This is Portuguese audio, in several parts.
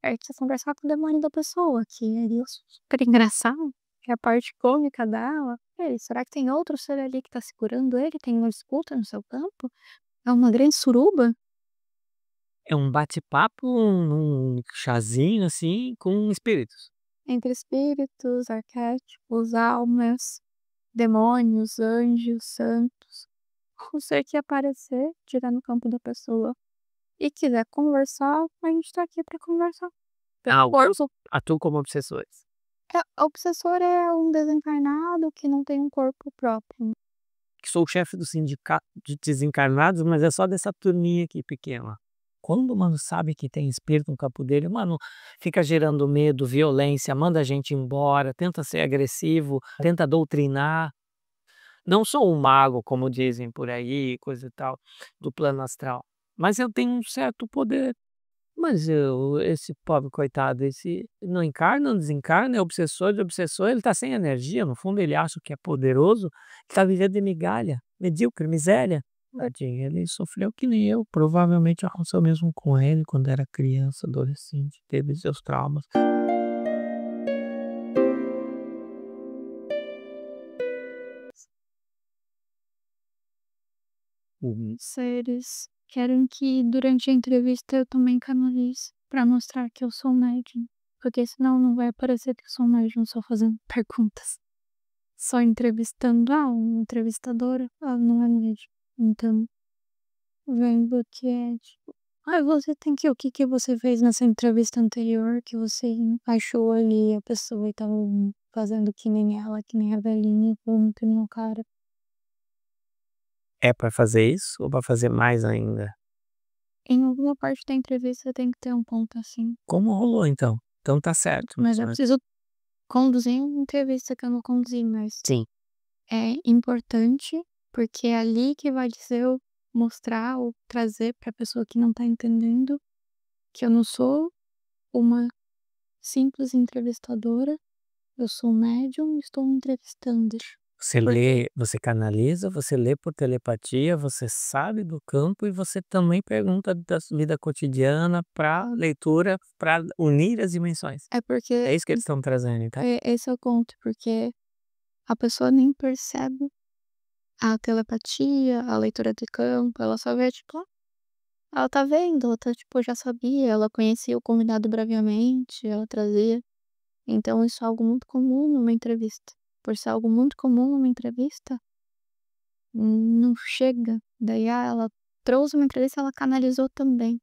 É que conversar com o demônio da pessoa, que é isso super engraçado, que é a parte cômica dela. Ei, será que tem outro ser ali que tá segurando ele? Tem uma escuta no seu campo? É uma grande suruba? É um bate-papo num chazinho, assim, com espíritos. Entre espíritos, arquétipos, almas, demônios, anjos, santos. O ser que aparecer, tiver no campo da pessoa e quiser conversar, a gente tá aqui pra conversar. Pelo Alguns corpo. atuam como obsessores. Obsessor é um desencarnado que não tem um corpo próprio. Que sou o chefe do sindicato de desencarnados, mas é só dessa turminha aqui pequena. Quando, mano, sabe que tem espírito no campo dele, mano, fica gerando medo, violência, manda a gente embora, tenta ser agressivo, tenta doutrinar. Não sou um mago, como dizem por aí, coisa e tal, do plano astral. Mas eu tenho um certo poder. Mas esse pobre coitado, esse não encarna, não desencarna, é obsessor de obsessor, ele tá sem energia, no fundo ele acha que é poderoso, que tá vivendo de migalha, medíocre, miséria. Tadinho, ele sofreu que nem eu, provavelmente aconteceu mesmo com ele quando era criança, adolescente, teve seus traumas. Uhum. Seres querem que durante a entrevista eu também canalize pra mostrar que eu sou médium, porque senão não vai parecer que eu sou médium só fazendo perguntas, só entrevistando. Ah, uma entrevistadora, ela não é médium. Então, vendo que é tipo, ah, você tem que, o que que você fez nessa entrevista anterior que você achou ali a pessoa e tava fazendo que nem ela, que nem a velhinha, falando que no cara. É pra fazer isso ou pra fazer mais ainda? Em alguma parte da entrevista tem que ter um ponto assim. Como rolou então? Então tá certo. Mas eu preciso conduzir uma entrevista que eu não conduzi, mas Sim. é importante, porque é ali que vai dizer eu mostrar ou trazer pra pessoa que não tá entendendo que eu não sou uma simples entrevistadora, eu sou médium e estou entrevistando. Você Porque lê, você canaliza, você lê por telepatia, você sabe do campo e você também pergunta da sua vida cotidiana para leitura, para unir as dimensões. é porque É isso que eles estão trazendo, tá? esse é o ponto, porque a pessoa nem percebe a telepatia, a leitura de campo, ela só vê tipo, ela tá vendo, ela tá, tipo, já sabia, ela conhecia o convidado previamente, ela trazia. Então isso é algo muito comum numa entrevista. Por ser algo muito comum numa entrevista, não chega. Daí, ela trouxe uma entrevista, ela canalizou também.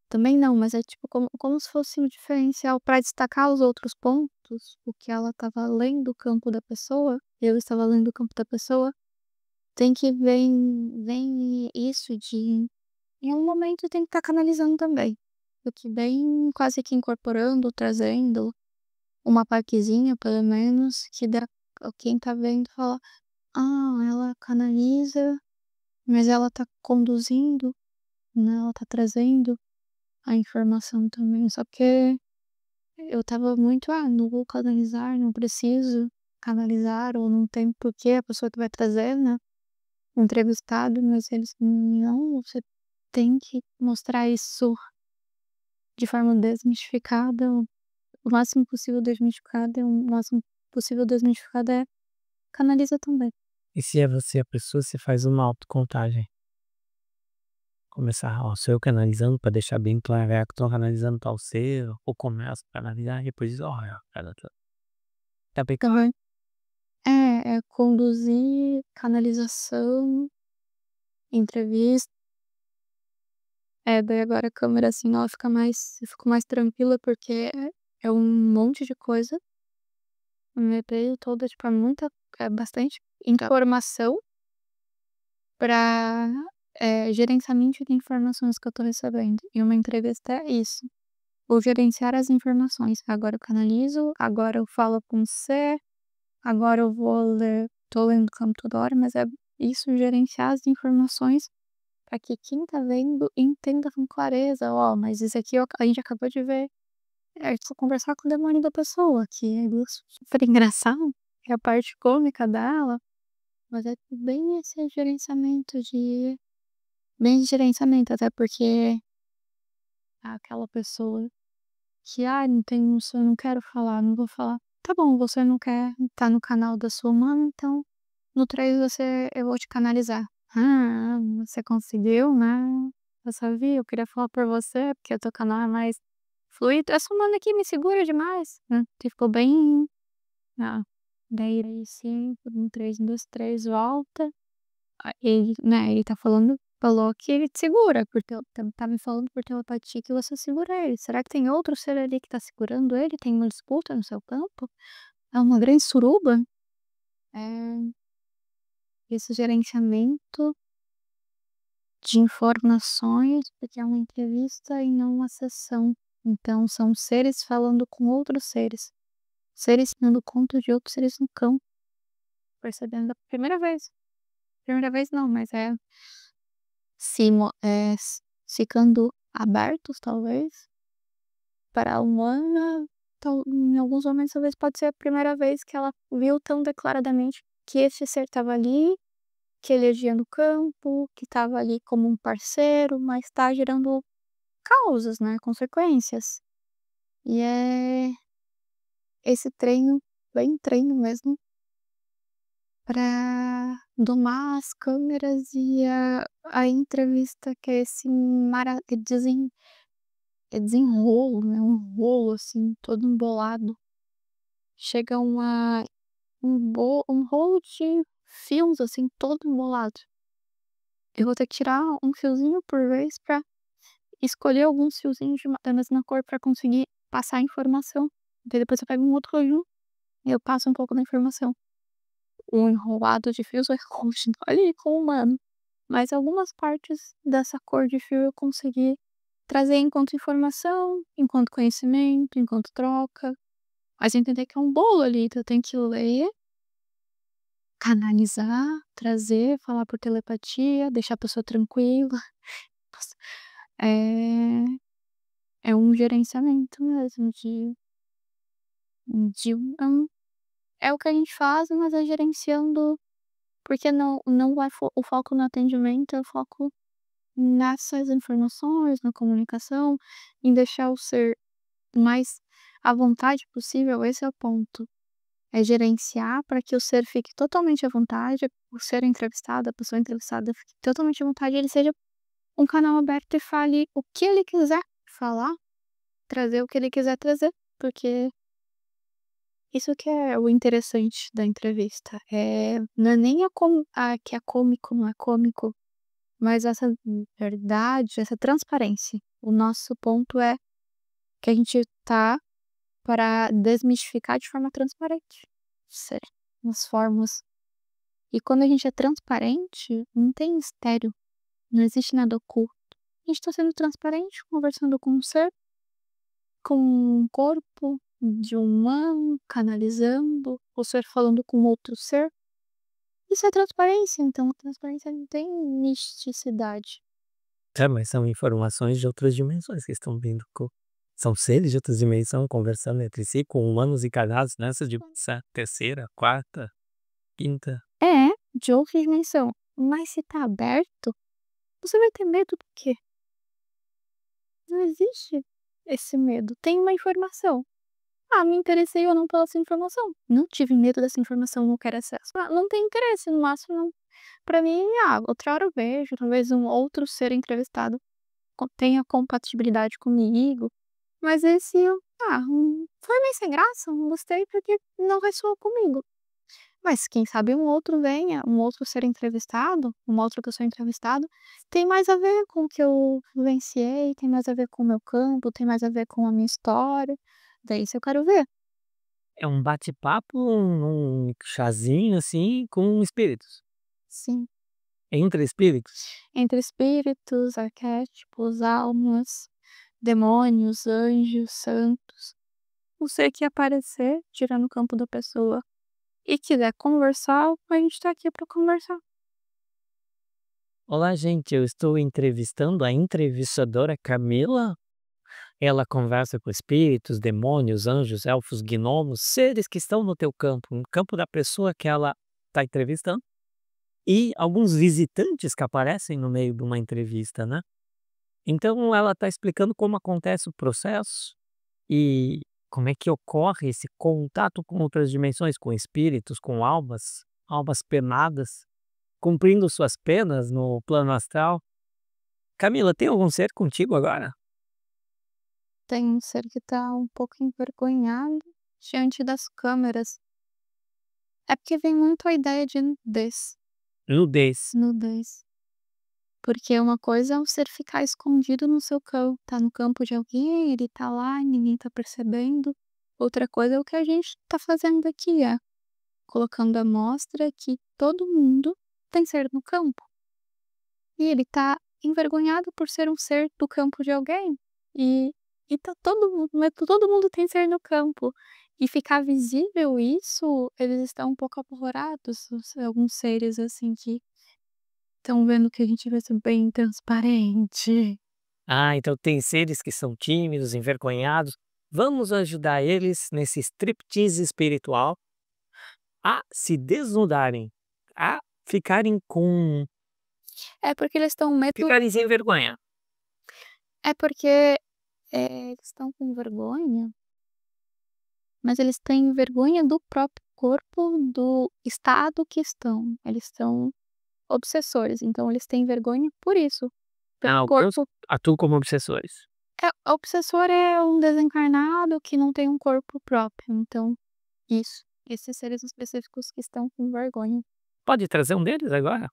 Também não, mas é tipo como se fosse um diferencial para destacar os outros pontos, o que ela estava lendo o campo da pessoa, eu estava lendo o campo da pessoa, tem que vem isso de em um momento tem que estar canalizando também. O que vem quase que incorporando, trazendo uma partezinha pelo menos, que dá quem tá vendo fala: "Ah, ela canaliza, mas ela tá conduzindo, né, ela tá trazendo a informação também", só porque eu estava muito: "Ah, não vou canalizar, não preciso canalizar ou não tem porquê a pessoa que vai trazer, né, o entrevistado", mas eles: "Não, você tem que mostrar isso de forma desmistificada, o máximo possível desmistificada, o máximo possível desmistificada é canaliza também". E se é você a pessoa, você faz uma autocontagem. Começar, ó, sou eu canalizando para deixar bem claro, é que estou canalizando tal ser, ou começo a canalizar e depois diz, olha, cara, tá bem claro. Também. É conduzir, canalização, entrevista. Daí agora a câmera, assim, ela fica mais eu fico mais tranquila, porque é um monte de coisa, a minha EP toda, tipo, é bastante informação pra, gerenciamento de informações que eu tô recebendo. E uma entrevista é isso, vou gerenciar as informações. Agora eu canalizo, agora eu falo com você, agora eu vou ler tô lendo o campo toda hora, mas é isso, gerenciar as informações para que quem tá vendo entenda com clareza: "Ó, mas isso aqui a gente acabou de ver". É só conversar com o demônio da pessoa, que é super engraçado, é a parte cômica dela, mas é bem esse gerenciamento de bem de gerenciamento, até porque aquela pessoa que: "Ai, não tenho isso, eu não quero falar, não vou falar". Tá bom, você não quer estar no canal da sua humana, então no 3 eu vou te canalizar. "Ah, você conseguiu, né, eu sabia, eu queria falar por você, porque o teu canal é mais fluido. Essa humana aqui me segura demais", né, que ficou bem ah, daí sim, um 3, 1, 2, 3, volta. Ele, né, ele tá falou que ele te segura, por tele tá me falando por telepatia que você segura ele. Será que tem outro ser ali que tá segurando ele? Tem uma disputa no seu campo? É uma grande suruba? É, esse gerenciamento de informações, porque é uma entrevista e não uma sessão. Então são seres falando com outros seres, seres dando conta de outros seres no campo, percebendo da primeira vez. Primeira vez não, mas ficando abertos talvez, para a humana, em alguns momentos talvez pode ser a primeira vez que ela viu tão declaradamente que esse ser estava ali, que ele agia no campo, que estava ali como um parceiro, mas está gerando causas, né, consequências. E é esse treino, bem treino mesmo, para domar as câmeras e a entrevista que é esse desenrolo, né, um rolo, assim, todo embolado. Chega um rolo de fios, assim, todo embolado. Eu vou ter que tirar um fiozinho por vez pra escolher alguns fiozinhos da mesma cor pra conseguir passar a informação. Daí depois eu pego um outro rolinho e eu passo um pouco da informação. O enrolado de fios vai continuar ali com o humano, mas algumas partes dessa cor de fio eu consegui trazer enquanto informação, enquanto conhecimento, enquanto troca. Mas entender que é um bolo ali, então eu tenho que ler, canalizar, trazer, falar por telepatia, deixar a pessoa tranquila. Nossa, é é um gerenciamento mesmo de um é o que a gente faz, mas é gerenciando, porque não é o foco no atendimento, é o foco nessas informações, na comunicação, em deixar o ser mais à vontade possível, esse é o ponto. É gerenciar para que o ser fique totalmente à vontade, o ser entrevistado, a pessoa entrevistada fique totalmente à vontade e ele seja um canal aberto e fale o que ele quiser falar, trazer o que ele quiser trazer, porque isso que é o interessante da entrevista. Não é nem que é cômico, não é cômico, mas essa verdade, essa transparência. O nosso ponto é que a gente tá para desmistificar de forma transparente. Ser nas formas. E quando a gente é transparente, não tem mistério, não existe nada oculto. A gente tá sendo transparente, conversando com um ser, com um corpo de um humano, canalizando, o ser falando com outro ser. Isso é transparência, então a transparência não tem misticidade. É, mas são informações de outras dimensões que estão vindo são seres de outras dimensão conversando entre si, com humanos encarnados nessa dimensão, terceira, quarta, quinta. É, de outra dimensão. Mas se tá aberto, você vai ter medo do quê? Não existe esse medo. Tem uma informação. Ah, me interessei ou não pela sua informação. Não tive medo dessa informação, não quero acesso. Ah, não tem interesse, no máximo não. Pra mim, outra hora eu vejo, talvez um outro ser entrevistado tenha compatibilidade comigo, mas foi meio sem graça, não gostei porque não ressoou comigo. Mas quem sabe um outro venha, um outro ser entrevistado, uma outra pessoa entrevistada, tem mais a ver com o que eu vivenciei, tem mais a ver com o meu campo, tem mais a ver com a minha história. Daí isso eu quero ver. É um bate-papo, num chazinho, assim, com espíritos. Sim. Entre espíritos. Entre espíritos, arquétipos, almas, demônios, anjos, santos. O ser que aparecer, tirando o campo da pessoa e quiser conversar, a gente tá aqui pra conversar. Olá, gente, eu estou entrevistando a entrevistadora Camila. Ela conversa com espíritos, demônios, anjos, elfos, gnomos, seres que estão no teu campo, no campo da pessoa que ela está entrevistando, e alguns visitantes que aparecem no meio de uma entrevista, né? Então ela está explicando como acontece o processo, E como é que ocorre esse contato com outras dimensões, com espíritos, com almas, almas penadas, cumprindo suas penas no plano astral? Camila, tem algum ser contigo agora? Tem um ser que tá um pouco envergonhado diante das câmeras. É porque vem muito a ideia de nudez, Nudez. nudez. Porque uma coisa é um ser ficar escondido no seu campo, tá no campo de alguém, ele tá lá e ninguém tá percebendo. Outra coisa é o que a gente tá fazendo aqui, colocando à mostra que todo mundo tem ser no campo. E ele tá envergonhado por ser um ser do campo de alguém. E, e tá todo mundo, mas todo mundo tem ser no campo. E ficar visível isso, eles estão um pouco apavorados, alguns seres assim que estão vendo que a gente vai ser bem transparente. Ah, então tem seres que são tímidos, envergonhados. Vamos ajudar eles nesse striptease espiritual a se desnudarem, a ficarem com É porque eles estão medo, ficarem sem vergonha. é porque eles estão com vergonha, mas eles têm vergonha do próprio corpo, do estado que estão. Eles são obsessores, então eles têm vergonha por isso, pelo Ah, alguns corpo. atuam como obsessores. Obsessor é um desencarnado que não tem um corpo próprio, então isso, esses seres específicos que estão com vergonha. Pode trazer um deles agora?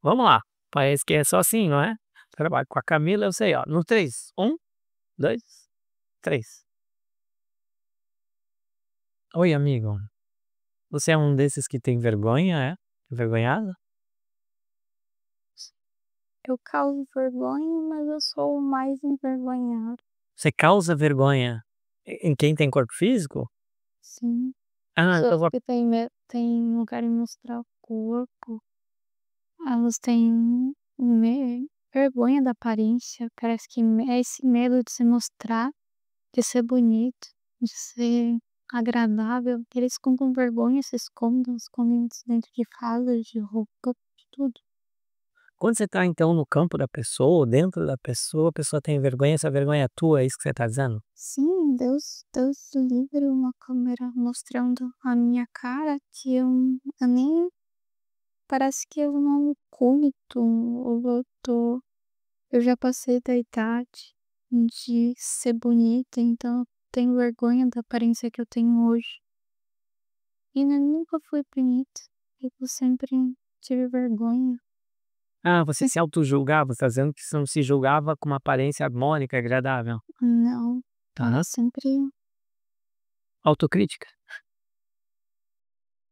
Vamos lá. Parece que é só assim, não é? Trabalho com a Camila, eu sei, ó. No 3. 1, 2, 3. Oi, amigo. Você é um desses que tem vergonha, é? Envergonhado? Eu causo vergonha, mas eu sou o mais envergonhado. Você causa vergonha em quem tem corpo físico? Sim. Ah, Pessoas eu vou que não querem mostrar o corpo, elas têm vergonha da aparência, parece que é esse medo de se mostrar, de ser bonito, de ser agradável, que eles ficam com vergonha, se escondem dentro de casa, de roupa, de tudo. Quando você tá, então, no campo da pessoa, ou dentro da pessoa, a pessoa tem vergonha, essa vergonha é tua, é isso que você tá dizendo? Sim, Deus livre uma câmera mostrando a minha cara que eu nem parece que eu não curto, ou eu já passei da idade de ser bonita, então eu tenho vergonha da aparência que eu tenho hoje. E eu nunca fui bonita, eu sempre tive vergonha. Ah, você se auto-julgava, você tá dizendo que você não se julgava com uma aparência harmônica, agradável. Não, eu Tá. sempre Autocrítica.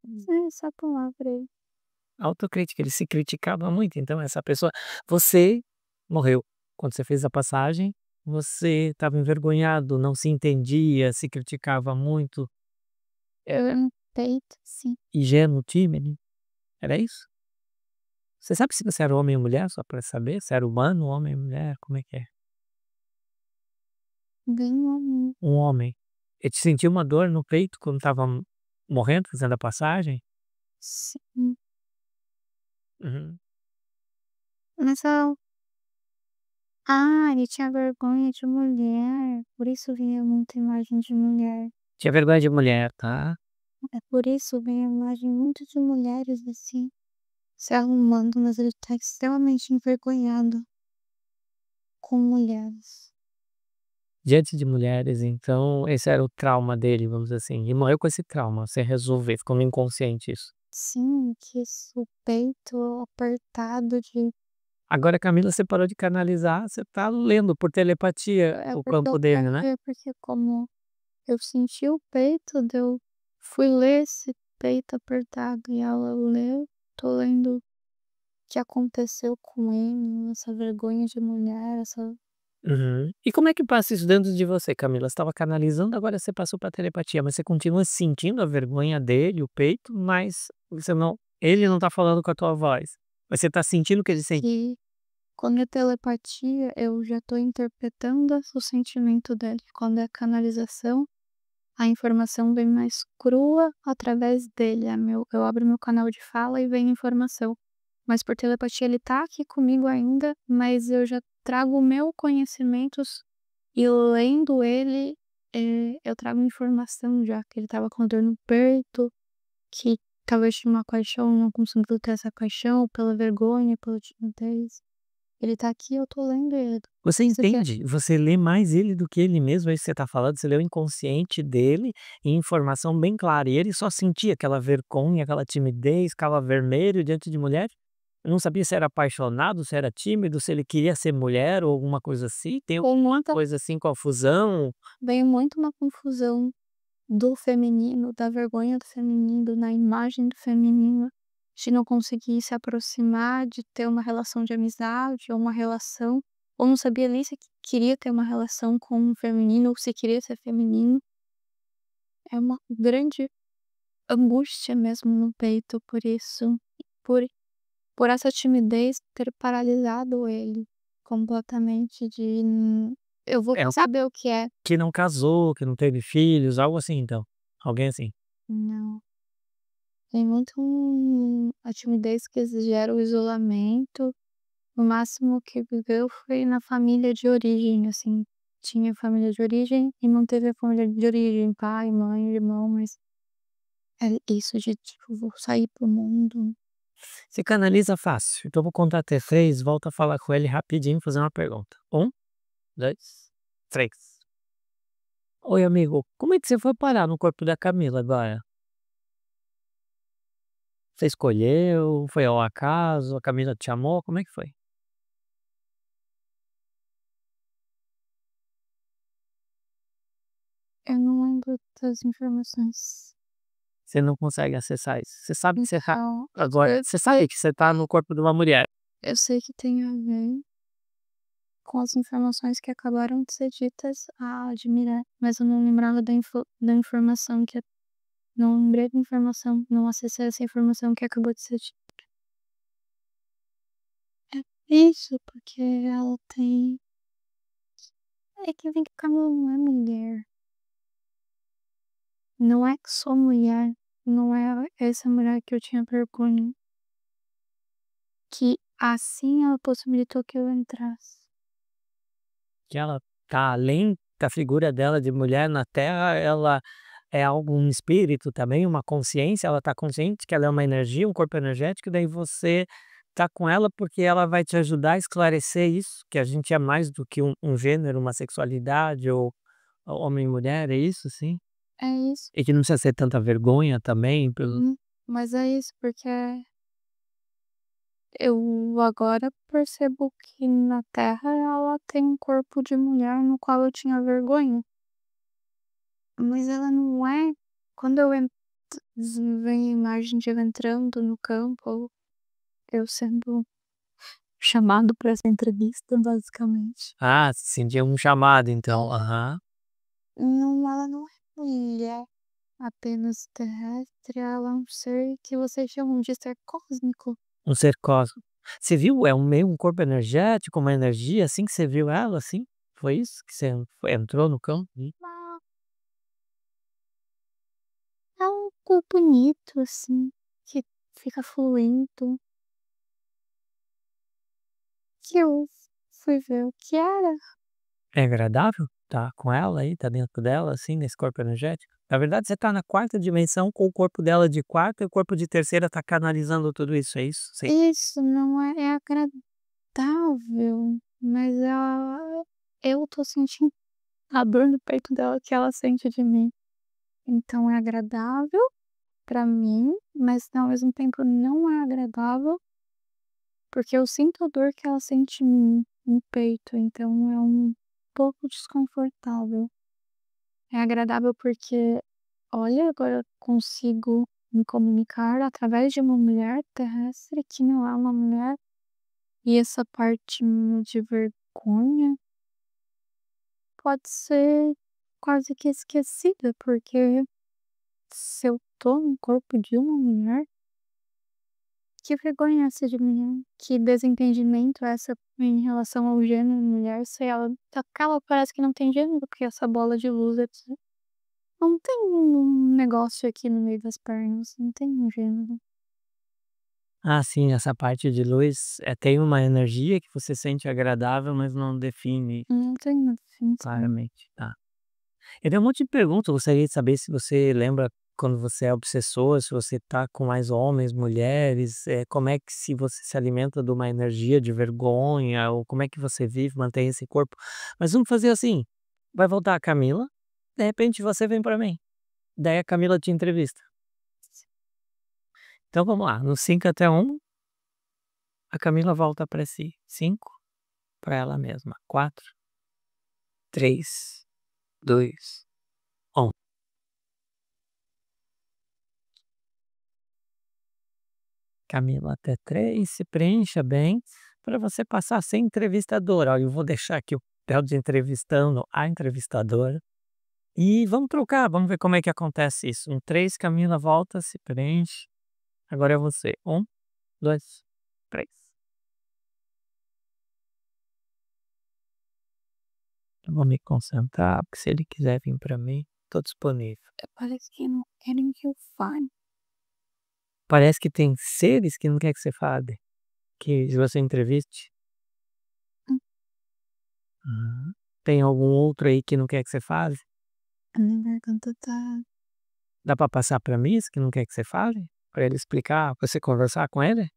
é essa palavra aí. Autocrítica, ele se criticava muito, então essa pessoa você morreu. Quando você fez a passagem, você estava envergonhado, não se entendia, se criticava muito, Eu no peito, sim, ingênuo, tímido, era isso? Você sabe se você era homem ou mulher, só para saber? Se era humano, homem, mulher, como é que é? bem homem. Um homem. E te sentiu uma dor no peito quando estava morrendo, fazendo a passagem? Sim, Uhum. mas ele tinha vergonha de mulher, por isso vinha muita imagem de mulher. Tinha vergonha de mulher, tá? É por isso vem a imagem muito de mulheres, assim, se arrumando, mas ele tá extremamente envergonhado com mulheres. Diante de mulheres, então esse era o trauma dele, vamos dizer assim, e morreu com esse trauma, sem resolver, ficou no inconsciente isso. Sim, que isso, o peito apertado de. Agora Camila, você parou de canalizar, você tá lendo por telepatia É o porque campo dele, né? como eu senti o peito, fui ler esse peito apertado e ela leu, tô lendo o que aconteceu com ele, essa vergonha de mulher, essa. Uhum. E como é que passa isso dentro de você, Camila? Você estava canalizando, agora você passou para telepatia, mas você continua sentindo a vergonha dele, o peito, mas você não, ele não tá falando com a tua voz. Mas você tá sentindo o que ele sente. Que quando é telepatia, eu já tô interpretando o sentimento dele. Quando é canalização, a informação vem mais crua através dele. Eu abro meu canal de fala e vem informação. Mas por telepatia ele tá aqui comigo ainda, mas eu já trago o meu conhecimentos E lendo ele, eu trago informação já que ele estava com dor no peito, que talvez tinha uma paixão e não conseguiu ter essa paixão pela vergonha, pela timidez. Ele tá aqui, eu tô lendo ele. Você Você quer entende, você lê mais ele do que ele mesmo, é isso que você tá falando, você lê o inconsciente dele e informação bem clara, e ele só sentia aquela vergonha, aquela timidez, ficava vermelho diante de mulher, não sabia se era apaixonado, se era tímido, se ele queria ser mulher ou alguma coisa assim, tem com alguma muita coisa assim, confusão? Veio muito uma confusão do feminino, da vergonha do feminino, na imagem do feminino, de não conseguir se aproximar, de ter uma relação de amizade ou uma relação, ou não sabia nem se queria ter uma relação com um feminino ou se queria ser feminino. É uma grande angústia mesmo no peito por isso, por por essa timidez ter paralisado ele completamente de eu vou É o saber o que é. que não casou, que não teve filhos, algo assim então, alguém assim. Não. Tem muito a timidez que gera o isolamento. O máximo que viveu foi na família de origem, assim. Tinha família de origem e não teve a família de origem, pai, mãe, irmão, mas é isso de, tipo, vou sair para o mundo. Você canaliza fácil, então eu vou contar até 3, volta a falar com ele rapidinho, fazer uma pergunta. 1, 2, 3. Oi amigo, como é que você foi parar no corpo da Camila agora? Você escolheu, foi ao acaso, a Camila te chamou, como é que foi? Eu não lembro das informações. Você não consegue acessar isso. Você sabe que você tá Então, agora você sabe que você tá no corpo de uma mulher. eu sei que tem a ver com as informações que acabaram de ser ditas a admirar, mas eu não lembrava da informação que não lembrei da informação, não acessei essa informação que acabou de ser dita. É isso, porque ela tem é que vem que a Camila não é mulher. Não é que sou mulher, não é essa mulher que eu tinha vergonha, que assim ela possibilitou que eu entrasse. Que ela tá além da figura dela de mulher na Terra, ela é algo um espírito também, uma consciência, ela tá consciente que ela é uma energia, um corpo energético, daí você tá com ela porque ela vai te ajudar a esclarecer isso, que a gente é mais do que um gênero, uma sexualidade ou homem e mulher, é isso, sim? É isso. E que não precisa ser tanta vergonha também pelo Mas é isso, porque eu agora percebo que na Terra ela tem um corpo de mulher no qual eu tinha vergonha. Mas ela não é. Quando eu vem a imagem de eu entrando no campo, eu sendo chamado para essa entrevista, basicamente. ah, sentia um chamado então, aham. Não, ela não é mulher apenas terrestre, ela é um ser que vocês chamam de ser cósmico. Um ser cósmico. Você viu? É meio um corpo energético, uma energia, assim que você viu ela, assim? Foi isso que você entrou no campo? Ah, é um corpo bonito, assim, que fica fluindo, que eu fui ver o que era. É agradável tá com ela aí, tá dentro dela, assim, nesse corpo energético? Na verdade, você tá na quarta dimensão com o corpo dela de quarta e o corpo de terceira tá canalizando tudo isso, é isso? Sim. Isso não é agradável, mas ela eu tô sentindo a dor no peito dela que ela sente de mim. Então é agradável pra mim, mas ao mesmo tempo não é agradável, porque eu sinto a dor que ela sente em mim, no peito, então é um pouco desconfortável. É agradável porque, olha, agora eu consigo me comunicar através de uma mulher terrestre que não é uma mulher, e essa parte minha de vergonha pode ser quase que esquecida, porque se eu tô no corpo de uma mulher, que vergonha é essa de mulher? Que desentendimento é essa em relação ao gênero mulher, se ela parece que não tem gênero, porque essa bola de luz não tem um negócio aqui no meio das pernas, não tem um gênero. Ah, sim, essa parte de luz, tem uma energia que você sente agradável, mas não define Não tem uma definição. claramente, tá. Eu tenho um monte de perguntas, eu gostaria de saber se você lembra quando você é obsessor, se você tá com mais homens, mulheres, como é que se você se alimenta de uma energia de vergonha, ou como é que você vive, mantém esse corpo. Mas vamos fazer assim, vai voltar a Camila, de repente você vem pra mim, daí a Camila te entrevista. Então vamos lá, no 5 até 1, a Camila volta pra si, 5 pra ela mesma, 4, 3, 2, 1. Camila até 3, se preencha bem, para você passar a ser entrevistadora. Olha, eu vou deixar aqui o papel de entrevistando a entrevistadora, e vamos trocar, vamos ver como é que acontece isso. Um 3, Camila volta, se preenche. Agora é você. 1, 2, 3. Eu vou me concentrar, porque se ele quiser vir para mim, estou disponível. Parece que não querem que eu fale. Parece que tem seres que não quer que você fale, que você entreviste. Hum, Hum. Tem algum outro aí que não quer que você fale? a minha garganta tá Dá pra passar pra mim esse que não quer que você fale? Pra ele explicar, pra você conversar com ele?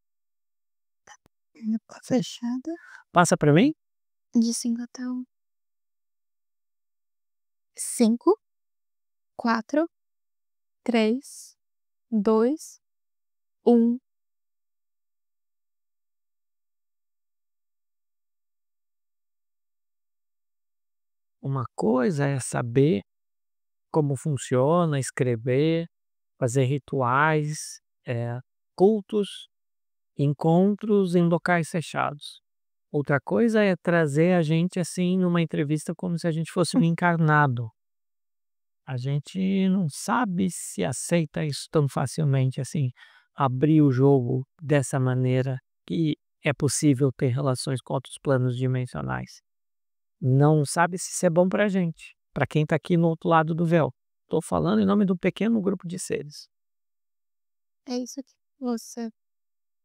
fechada. Passa pra mim? De 5 até 1. 5, 4, 3, 2, 1. Uma coisa é saber como funciona, escrever, fazer rituais, cultos, encontros em locais fechados. Outra coisa é trazer a gente, assim, numa entrevista como se a gente fosse um encarnado. A gente não sabe se aceita isso tão facilmente, assim, abrir o jogo dessa maneira, que é possível ter relações com outros planos dimensionais. Não sabe se isso é bom pra gente, pra quem tá aqui no outro lado do véu. Tô falando em nome de um pequeno grupo de seres. É isso que você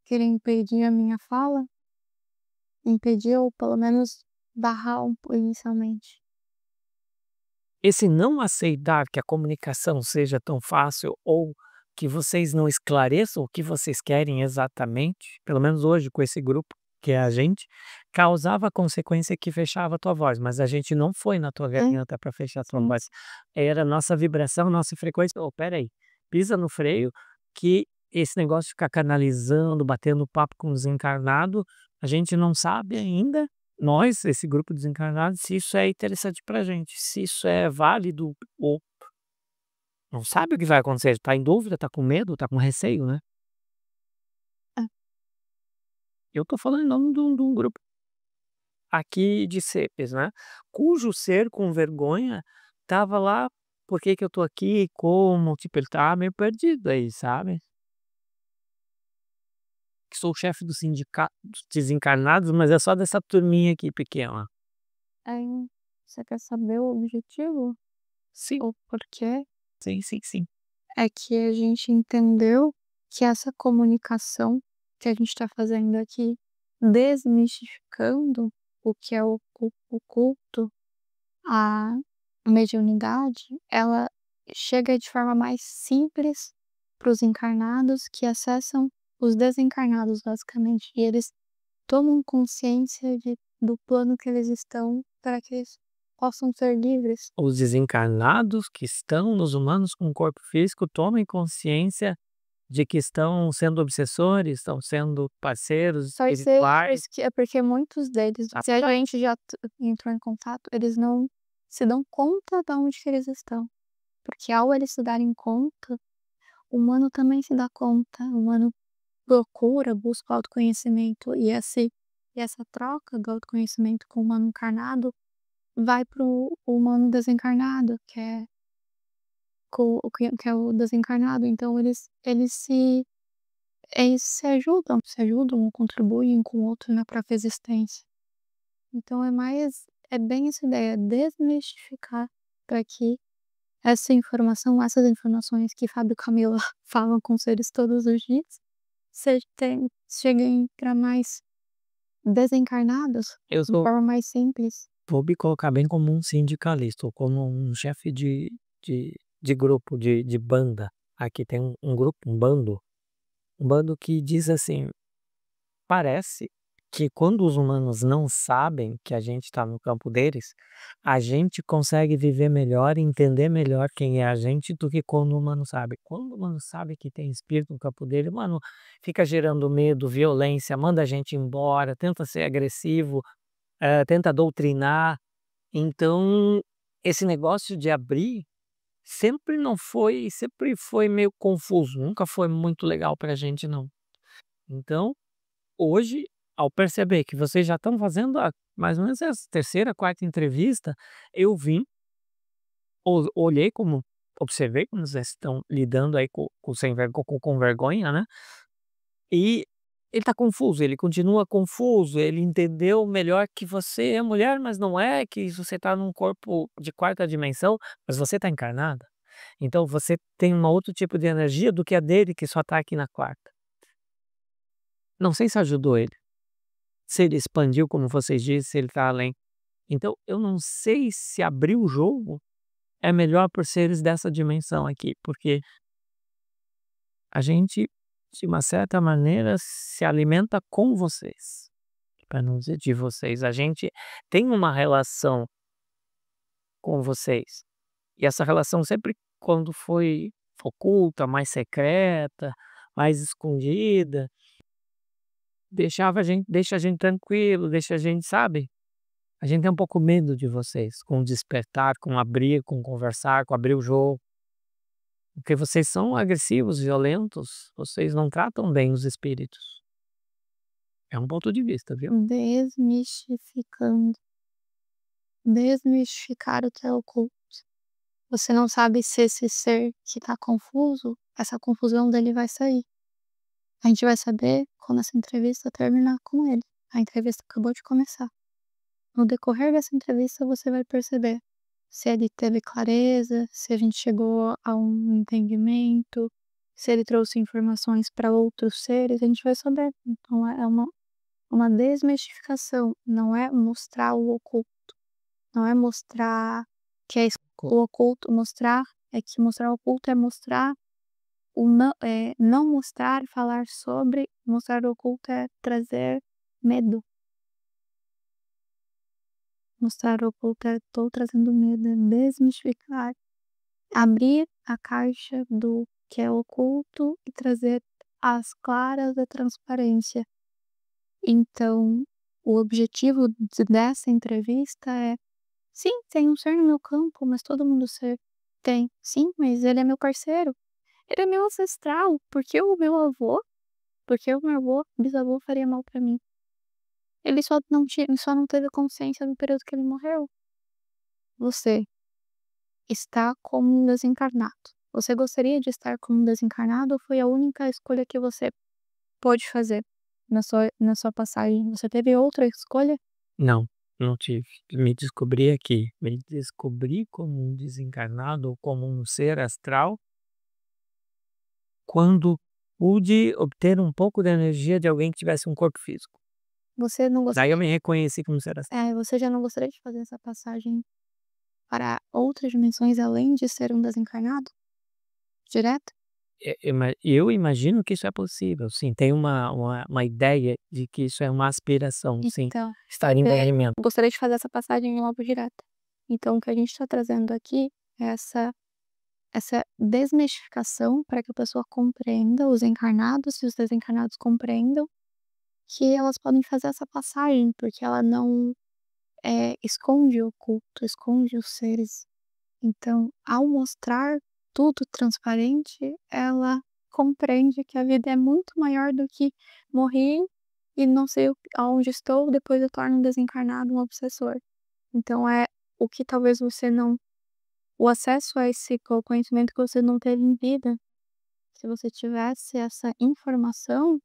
queria impedir a minha fala? Impedir ou pelo menos barrar inicialmente. Esse não aceitar que a comunicação seja tão fácil, ou que vocês não esclareçam o que vocês querem exatamente, pelo menos hoje com esse grupo, que é a gente, causava a consequência que fechava a tua voz, mas a gente não foi na tua Hum, garganta para fechar a tua sim, voz. Era a nossa vibração, nossa frequência. "Ô, espera aí, pisa no freio, que esse negócio de ficar canalizando, batendo papo com os encarnados, a gente não sabe ainda, nós, esse grupo desencarnado, se isso é interessante pra gente, se isso é válido, ou não sabe o que vai acontecer, tá em dúvida, tá com medo, tá com receio, né. é. Eu tô falando em nome de um grupo aqui de seres, né, cujo ser com vergonha tava lá: "Por que que eu tô aqui? Como?", tipo, ele estava meio perdido aí, sabe. Que sou o chefe do sindicato dos desencarnados, mas é só dessa turminha aqui pequena. Aí, você quer saber o objetivo? Sim, O porquê? sim, sim, sim. É que a gente entendeu que essa comunicação que a gente está fazendo aqui, desmistificando o que é o culto, a mediunidade, ela chega de forma mais simples para os encarnados que acessam os desencarnados, basicamente. E eles tomam consciência do plano que eles estão para que eles possam ser livres. Os desencarnados que estão nos humanos com corpo físico tomem consciência de que estão sendo obsessores, estão sendo parceiros espirituais. Parceiros que é porque muitos deles, se a gente já entrou em contato, eles não se dão conta de onde que eles estão. Porque ao eles se darem conta, o humano também se dá conta, o humano procura, busca o autoconhecimento e essa troca do autoconhecimento com o humano encarnado vai para o humano desencarnado, que é que é o desencarnado, então eles se ajudam, contribuem com o outro na própria existência. Então é bem essa ideia, desmistificar para que essas informações que Fábio e Camila falam com seres todos os dias, você chega em canais desencarnados, Eu de sou forma mais simples. vou me colocar bem como um sindicalista ou como um chefe de grupo, de banda. Aqui tem um grupo, um bando que diz assim: "Parece que quando os humanos não sabem que a gente está no campo deles, a gente consegue viver melhor e entender melhor quem é a gente do que quando o humano sabe". Quando o humano sabe que tem espírito no campo dele, mano, fica gerando medo, violência, manda a gente embora, tenta ser agressivo, tenta doutrinar. Então, esse negócio de abrir sempre foi meio confuso, nunca foi muito legal pra gente não. Então, hoje, ao perceber que vocês já estão fazendo a mais ou menos essa terceira, quarta entrevista, eu vim, olhei como observei como vocês estão lidando aí com sem vergo com vergonha, né, e ele tá confuso, ele continua confuso, ele entendeu melhor que você é mulher, mas não é, que você tá num corpo de quarta dimensão, mas você tá encarnada. Então você tem um outro tipo de energia do que a dele, que só tá aqui na quarta. Não sei se ajudou ele, se ele expandiu, como vocês dizem, se ele tá além. Então eu não sei se abrir o jogo é melhor por seres dessa dimensão aqui, porque a gente, de uma certa maneira, se alimenta com vocês, para não dizer de vocês. A gente tem uma relação com vocês, e essa relação sempre quando foi oculta, mais secreta, mais escondida, deixa a gente tranquilo, deixa a gente, sabe, a gente tem um pouco medo de vocês, com o despertar, com abrir, com conversar, com abrir o jogo, porque vocês são agressivos, violentos, vocês não tratam bem os espíritos. É um ponto de vista, viu. Desmistificando. Desmistificar o que é oculto. Você não sabe se esse ser que tá confuso, essa confusão dele vai sair. A gente vai saber quando essa entrevista terminar com ele. A entrevista acabou de começar. No decorrer dessa entrevista, você vai perceber se ele teve clareza, se a gente chegou a um entendimento, se ele trouxe informações para outros seres, a gente vai saber. Então é uma desmistificação, não é mostrar o oculto, não é mostrar que é Co o oculto, mostrar o oculto é mostrar o não, não mostrar, falar sobre, mostrar o oculto é trazer medo. Mostrar o oculto é tô trazendo medo, é desmistificar, abrir a caixa do que é oculto e trazer as claras da transparência. Então, o objetivo dessa entrevista é: sim, tem um ser no meu campo, mas todo mundo ser tem. Sim, mas ele é meu parceiro, ele é meu ancestral, porque o meu avô, bisavô faria mal pra mim? Ele só não teve consciência no período que ele morreu. Você está como um desencarnado. Você gostaria de estar como um desencarnado ou foi a única escolha que você pôde fazer na sua passagem? Você teve outra escolha? não, não tive. Me descobri aqui, me descobri como um desencarnado ou como um ser astral, quando pude obter um pouco da energia de alguém que tivesse um corpo físico. Você não Daí eu gostaria me reconheci como ser astral. você já não gostaria de fazer essa passagem para outras dimensões além de ser um desencarnado? Direto? Eu imagino que isso é possível, sim, tem uma ideia de que isso é uma aspiração, sim, Então, estar em é, movimento. gostaria de fazer essa passagem logo direta. Então, o que a gente está trazendo aqui é essa desmistificação para que a pessoa compreenda, os encarnados e os desencarnados compreendam que elas podem fazer essa passagem, porque ela não, esconde o oculto, esconde os seres. Então, ao mostrar tudo transparente, ela compreende que a vida é muito maior do que morrer e não sei aonde estou, depois eu torno um desencarnado, um obsessor. Então é o que talvez você não o acesso a esse conhecimento que você não teve em vida. Se você tivesse essa informação,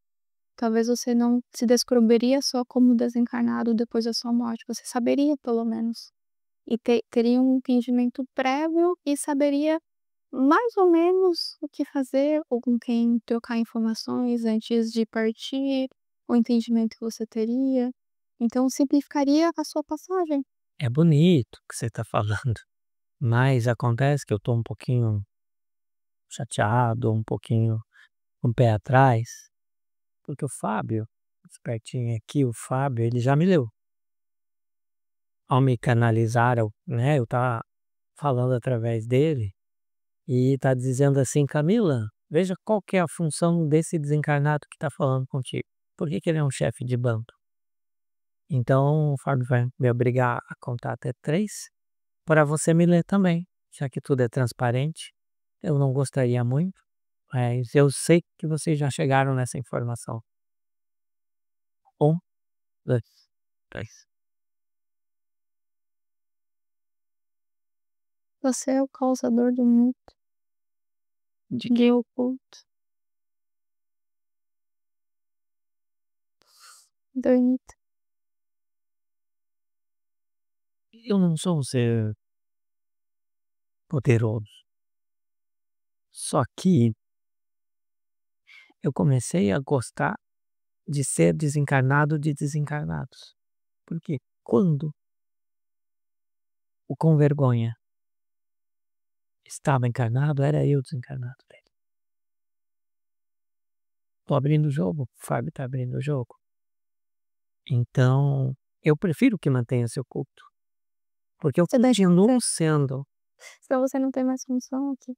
talvez você não se descobriria só como desencarnado depois da sua morte, você saberia pelo menos. E teria um entendimento prévio e saberia mais ou menos o que fazer ou com quem trocar informações antes de partir, o entendimento que você teria. Então simplificaria a sua passagem. É bonito o que você está falando, mas acontece que eu estou um pouquinho chateado, um pouquinho com o pé atrás, porque o Fábio, espertinho aqui, o Fábio, ele já me leu. Ao me canalizar, eu tá falando através dele e tá dizendo assim: "Camila, veja qual que é a função desse desencarnado que tá falando contigo. Por que que ele é um chefe de bando?". Então o Fábio vai me obrigar a contar até 3 para você me ler também, já que tudo é transparente. Eu não gostaria muito, mas eu sei que vocês já chegaram nessa informação. 1, 2, 3. Você é o causador do mito, De de oculto, do Anitta. Eu não sou um ser poderoso, só que eu comecei a gostar de ser desencarnado de desencarnados. Porque quando o com vergonha estava encarnado, era eu desencarnado dele. Tô abrindo o jogo, o Fábio tá abrindo o jogo. Então, eu prefiro que mantenha-se oculto, porque Você deixa senão você não tem mais função aqui.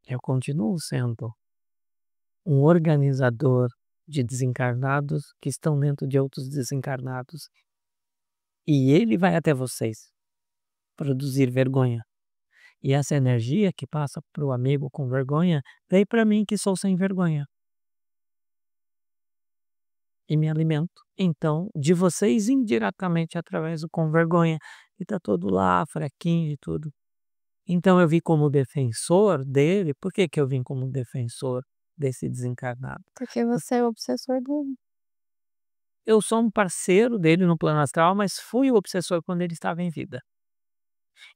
eu continuo sendo um organizador de desencarnados que estão dentro de outros desencarnados. E ele vai até vocês produzir vergonha. E essa energia que passa para o amigo com vergonha, vem para mim que sou sem vergonha. E me alimento, então, de vocês indiretamente através do com vergonha, que tá todo lá, fraquinho e tudo. Então eu vim como defensor dele. Por que que eu vim como defensor desse desencarnado? Porque você é o obsessor dele. Eu sou um parceiro dele no plano astral, mas fui o obsessor quando ele estava em vida.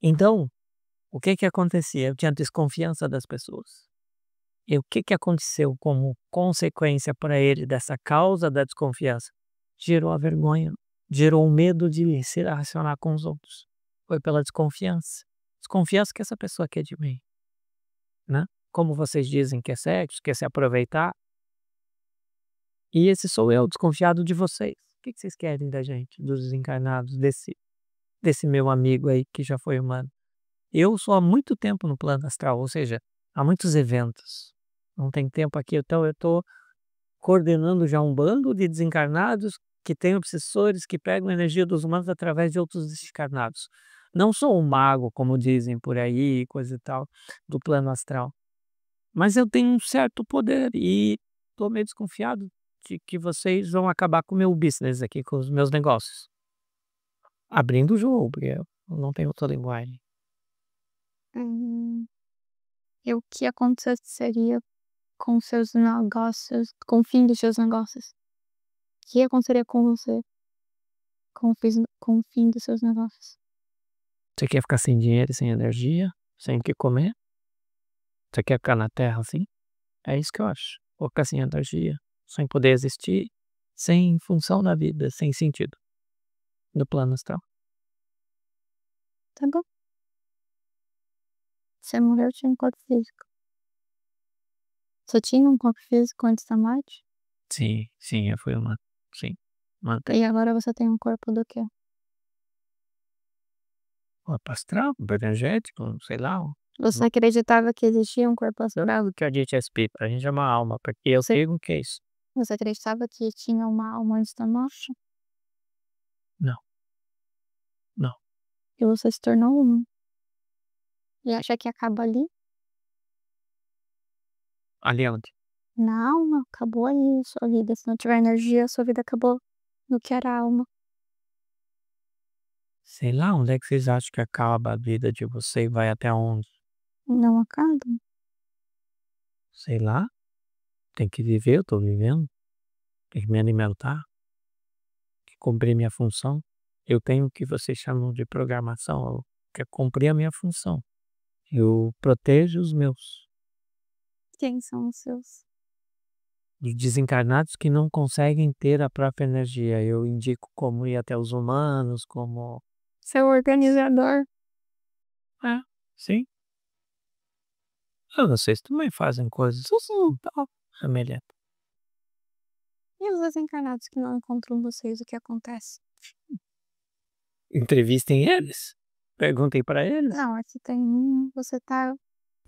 Então, o que que acontecia? Eu tinha desconfiança das pessoas. E o que que aconteceu como consequência para ele dessa causa da desconfiança? Gerou a vergonha, gerou o medo de se relacionar com os outros. Foi pela desconfiança. Desconfiança que essa pessoa quer de mim, né? Como vocês dizem que é sexo, quer se aproveitar. E esse sou eu, desconfiado de vocês. O que que vocês querem da gente, dos desencarnados, desse meu amigo aí que já foi humano? Eu sou há muito tempo no plano astral, ou seja, há muitos eventos. Não tem tempo aqui, então eu estou coordenando já um bando de desencarnados que têm obsessores que pegam a energia dos humanos através de outros desencarnados. Não sou um mago, como dizem por aí, coisa e tal, do plano astral. Mas eu tenho um certo poder e estou meio desconfiado de que vocês vão acabar com o meu business aqui, com os meus negócios. Abrindo o jogo, porque eu não tenho outra linguagem. Hum, e o que aconteceria com seus negócios, com o fim dos seus negócios? O que aconteceria com você com o fim dos seus negócios? Você quer ficar sem dinheiro e sem energia? Sem o que comer? Você quer ficar na Terra assim? É isso que eu acho. Vou ficar sem energia, sem poder existir, sem função na vida, sem sentido. No plano astral. Tá bom. Você morreu, tinha um corpo físico. Você tinha um corpo físico antes da morte? Sim, sim, eu fui uma. Sim, mantém. E agora você tem um corpo do quê? Corpo astral, energético, sei lá. Você acreditava que existia um corpo Não astral? é o que a gente é espírito, a gente é uma alma, porque eu Você digo que é isso. você acreditava que tinha uma alma antes da morte? Não, não. E você se tornou uma? E acha que acaba ali? Ali onde? Na alma, acabou ali a sua vida. Se não tiver energia, a sua vida acabou no que era a alma. Sei lá, onde é que vocês acham que acaba a vida de você e vai até onde? Não acaba? Sei lá, tem que viver, eu tô vivendo. Tem que me alimentar, que cumprir minha função. Eu tenho o que vocês chamam de programação, eu quero cumprir a minha função. Eu protejo os meus. Quem são os seus? Os desencarnados que não conseguem ter a própria energia. Eu indico como ir até os humanos, como. Seu organizador? É, sim. Ah, vocês também fazem coisas assim, tal, semelhantes. E os desencarnados que não encontram vocês, o que acontece? Entrevistem eles. Perguntei pra eles. Não, aqui tem um, você tá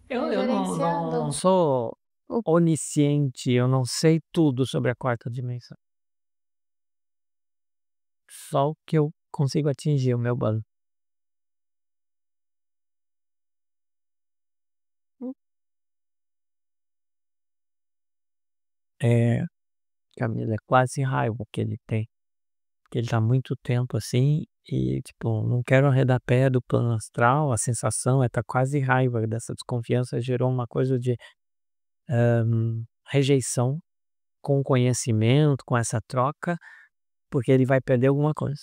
Eu não gerenciando sou o... onisciente, eu não sei tudo sobre a quarta dimensão. Só o que eu consigo atingir, o meu bando. É, Camila, é quase raiva que ele tem. Que ele tá há muito tempo assim e, tipo, não quero arredar pé do plano astral, a sensação é tá quase raiva dessa desconfiança, gerou uma coisa de rejeição com o conhecimento, com essa troca, porque ele vai perder alguma coisa.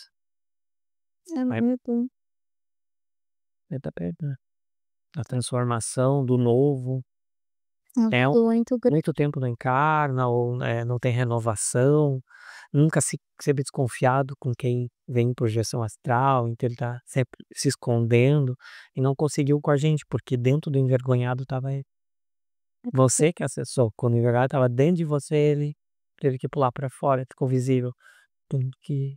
É Vai muito, ele tá perdendo. A transformação do novo. É um muito grande. muito tempo não encarna ou, não tem renovação, nunca sempre desconfiado com quem vem em projeção astral, então ele tá sempre se escondendo e não conseguiu com a gente, porque dentro do envergonhado estava ele. Você que acessou, quando o envergonhado estava dentro de você, ele teve que pular para fora, ficou visível. Tem que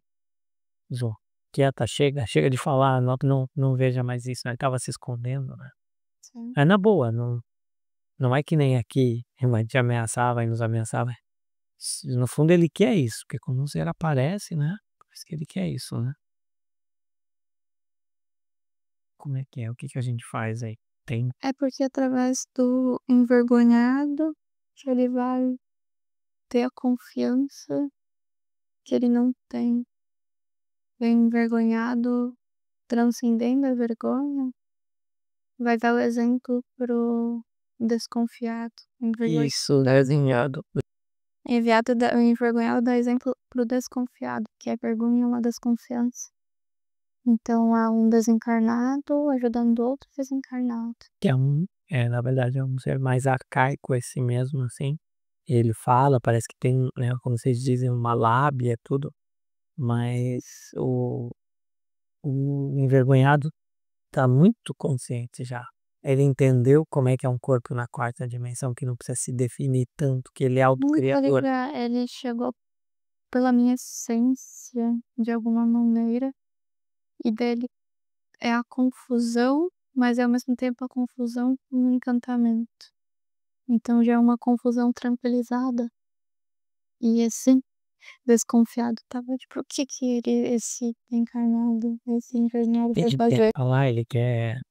Zô, quieta, chega de falar, não veja mais isso, né, ele estava se escondendo, né. Sim. É na boa, não é que nem aqui, vai te ameaçar, vai nos ameaçar, vai. No fundo ele quer isso, porque quando o ser aparece, né, parece que ele quer isso, né. Como é que é? O que que a gente faz aí? Tem É porque através do envergonhado que ele vai ter a confiança que ele não tem. O envergonhado, transcendendo a vergonha, vai dar o exemplo pro desconfiado. isso desenhado. O envergonhado dá exemplo pro desconfiado, que a vergonha é uma desconfiança. Então há um desencarnado ajudando outro desencarnado. Que na verdade é um ser mais arcaico esse mesmo, assim. Ele fala, parece que tem, né, como vocês dizem, uma lábia, tudo, mas o envergonhado tá muito consciente já. Ele entendeu como é que é um corpo na quarta dimensão, que não precisa se definir tanto, que ele é Nunca autocriador. ele chegou pela minha essência, de alguma maneira, e dele é a confusão, mas é ao mesmo tempo a confusão com o encantamento. Então já é uma confusão tranquilizada. E esse desconfiado tava tipo: "O que que esse encarnado, esse encarnado veio Ele quer fazer?" falar, ele quer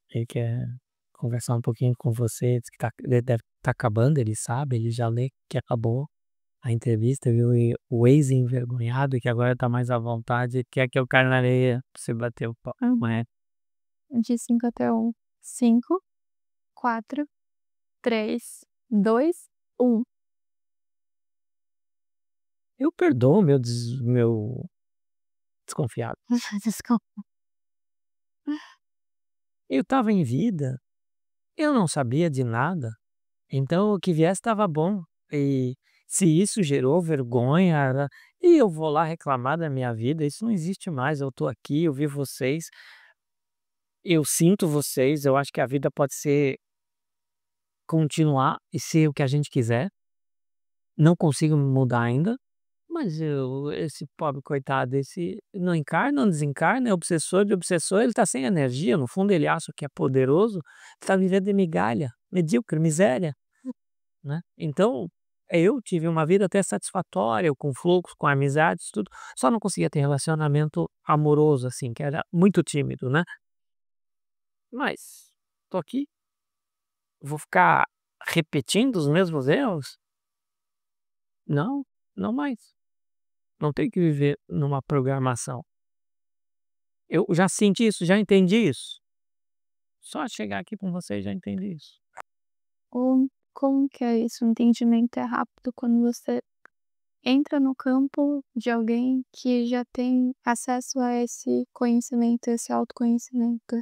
conversar um pouquinho com você, diz que ele deve estar acabando, ele sabe, ele já lê que acabou a entrevista, viu, e o ex-envergonhado que agora tá mais à vontade, quer que eu caia na areia pra você bater o papo, Hum, mas de 5 até 1. 5, 4, 3, 2, 1. eu perdoo meu desconfiado. Desculpa. Eu estava em vida, eu não sabia de nada, então o que viesse estava bom. E se isso gerou vergonha, e eu vou lá reclamar da minha vida, isso não existe mais. Eu tô aqui, eu vi vocês, eu sinto vocês, eu acho que a vida pode ser continuar e ser o que a gente quiser. Não consigo mudar ainda, mas esse pobre coitado, esse não encarna, não desencarna, é obsessor de obsessor, ele tá sem energia, no fundo ele acha que é poderoso, tá vivendo de migalha, medíocre, miséria. Né. Então, eu tive uma vida até satisfatória, com fluxo, com amizades, tudo, só não conseguia ter relacionamento amoroso, assim, que era muito tímido, né. Mas tô aqui, vou ficar repetindo os mesmos erros? Não, não mais. Não tenho que viver numa programação. Eu já senti isso, já entendi isso. Só chegar aqui com vocês já entendi isso. Como que é isso? O entendimento é rápido quando você entra no campo de alguém que já tem acesso a esse conhecimento, esse autoconhecimento.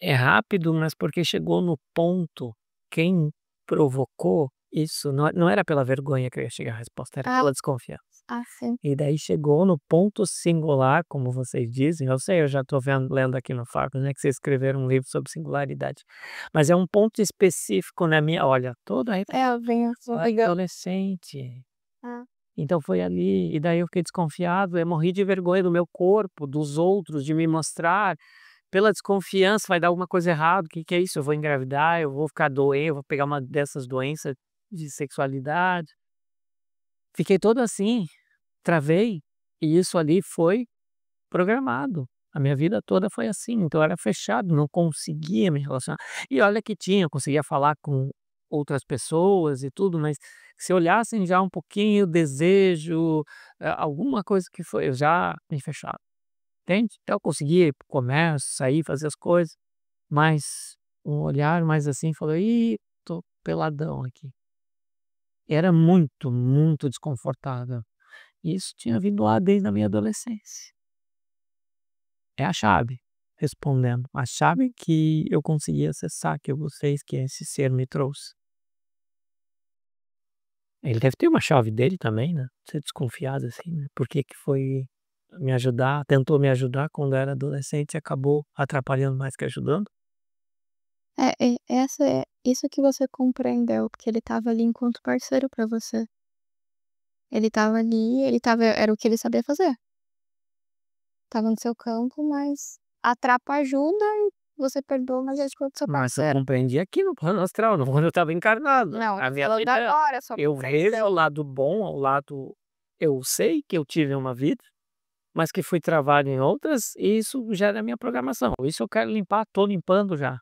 É rápido, mas porque chegou no ponto, quem provocou isso não era pela vergonha que eu ia chegar à resposta, era Ah, pela desconfiança. sim. E daí chegou no ponto singular, como vocês dizem, eu sei, eu já estou lendo aqui no Fargo, né, que vocês escreveram um livro sobre singularidade, mas é um ponto específico na minha, olha, toda a Eu venho adolescente. Ah, Então foi ali, e daí eu fiquei desconfiado, eu morri de vergonha do meu corpo, dos outros, de me mostrar, pela desconfiança, vai dar alguma coisa errada, o que que é isso? Eu vou engravidar, eu vou ficar doente, eu vou pegar uma dessas doenças de sexualidade. Fiquei todo assim, travei, e isso ali foi programado. A minha vida toda foi assim, então eu era fechado, não conseguia me relacionar. E olha que tinha, eu conseguia falar com outras pessoas e tudo, mas se olhassem já um pouquinho o desejo, alguma coisa que foi, eu já me fechava, entende? Então eu conseguia ir para o comércio, sair, fazer as coisas, mas um olhar mais assim falou: "Ih, tô peladão aqui". Era muito, muito desconfortável. Isso tinha vindo lá desde a minha adolescência. É a chave, respondendo. A chave que eu consegui acessar, que vocês, que esse ser me trouxe. Ele deve ter uma chave dele também, né? Ser desconfiado assim, né? Por que que foi me ajudar, tentou me ajudar quando eu era adolescente e acabou atrapalhando mais que ajudando? essa é isso que você compreendeu, porque ele estava ali enquanto parceiro pra você. Ele estava ali, era o que ele sabia fazer. Estava no seu campo, mas a trapa ajuda e você perdoa, mas ele ficou do seu Mas eu parceiro. compreendi aqui no plano astral, não quando eu estava encarnado. Não, eu A tô minha falando vida, agora, sua eu vejo o compreensão. lado bom, ao lado, eu sei que eu tive uma vida, mas que fui travado em outras, e isso já era minha programação. Isso eu quero limpar, tô limpando já.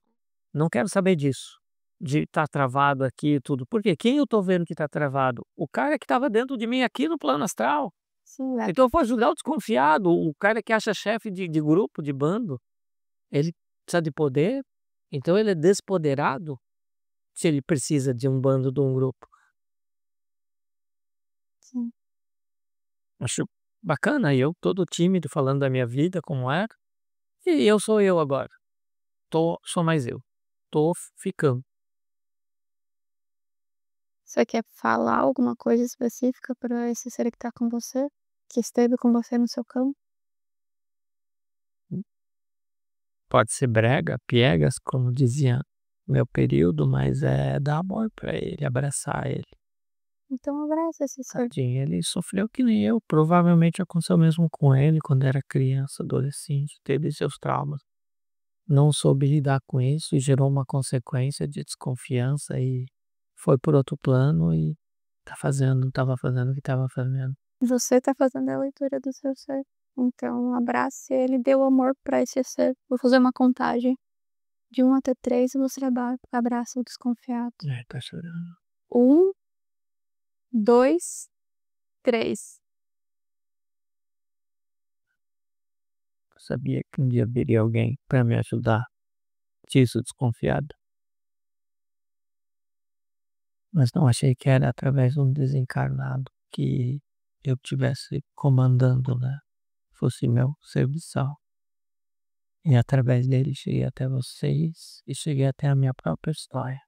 Não quero saber disso, de estar travado aqui e tudo. Por quê? Quem eu tô vendo que tá travado? O cara que estava dentro de mim aqui no plano astral. Sim, Então eu vou ajudar o desconfiado, o cara que acha chefe de grupo, de bando. Ele precisa de poder, então ele é despoderado se ele precisa de um bando, de um grupo. sim. Acho bacana, e eu todo tímido falando da minha vida, como era, e eu sou eu agora. Sou mais eu. Tô ficando. Você quer falar alguma coisa específica pra esse ser que tá com você? Que esteve com você no seu campo? Pode ser brega, piegas, como dizia meu período, mas é dar amor pra ele, abraçar ele. Então abraça esse ser. Tadinho, ele sofreu que nem eu, provavelmente aconteceu mesmo com ele quando era criança, adolescente, teve seus traumas. Não soube lidar com isso e gerou uma consequência de desconfiança e foi por outro plano e estava fazendo o que estava fazendo. Você tá fazendo a leitura do seu ser. Então abrace ele, dê o amor pra esse ser. Vou fazer uma contagem de 1 até 3 e você abraça o desconfiado. É, tá chorando. 1, 2, 3. Eu sabia que um dia viria alguém para me ajudar, disso desconfiado, mas não achei que era através de um desencarnado que eu tivesse comandando, né? Fosse meu serviçal. E através dele cheguei até vocês e cheguei até a minha própria história.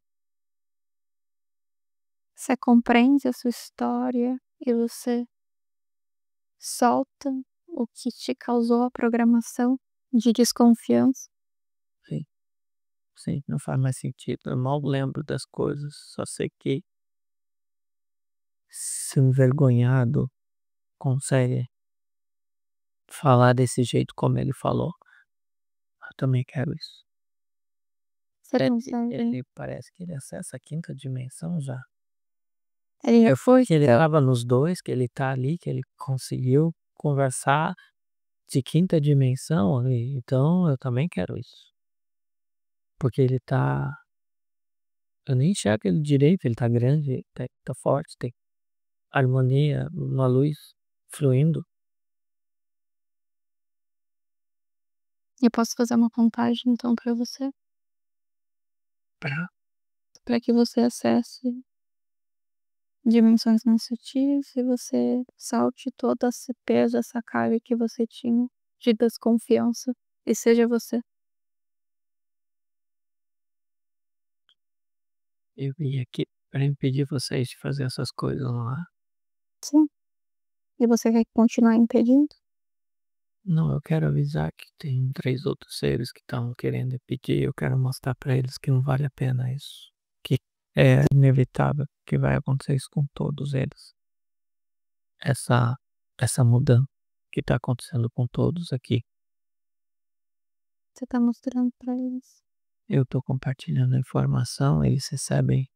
Você compreende a sua história e você solta o que te causou a programação de desconfiança. Sim, sim, não faz mais sentido. Eu mal lembro das coisas, só sei que se um envergonhado consegue falar desse jeito como ele falou, eu também quero isso. Você Ele consegue parece que ele acessa a quinta dimensão já. ele já Eu foi que ele estava nos 2, que ele tá ali, que ele conseguiu conversar de quinta dimensão, e então eu também quero isso. Porque ele tá, eu nem enxergo ele direito, ele tá grande, tá forte, tem harmonia, uma luz fluindo. eu posso fazer uma contagem então pra você, Pra pra que você acesse dimensões mais sutis e você salte todo esse peso, essa carga que você tinha de desconfiança e seja você. Eu vim aqui pra impedir vocês de fazer essas coisas lá. Sim. E você quer continuar impedindo? Não, eu quero avisar que tem 3 outros seres que estão querendo impedir, eu quero mostrar pra eles que não vale a pena isso, que é inevitável que vai acontecer isso com todos eles. Essa essa mudança que tá acontecendo com todos aqui. Você tá mostrando pra eles. Eu tô compartilhando a informação, eles recebem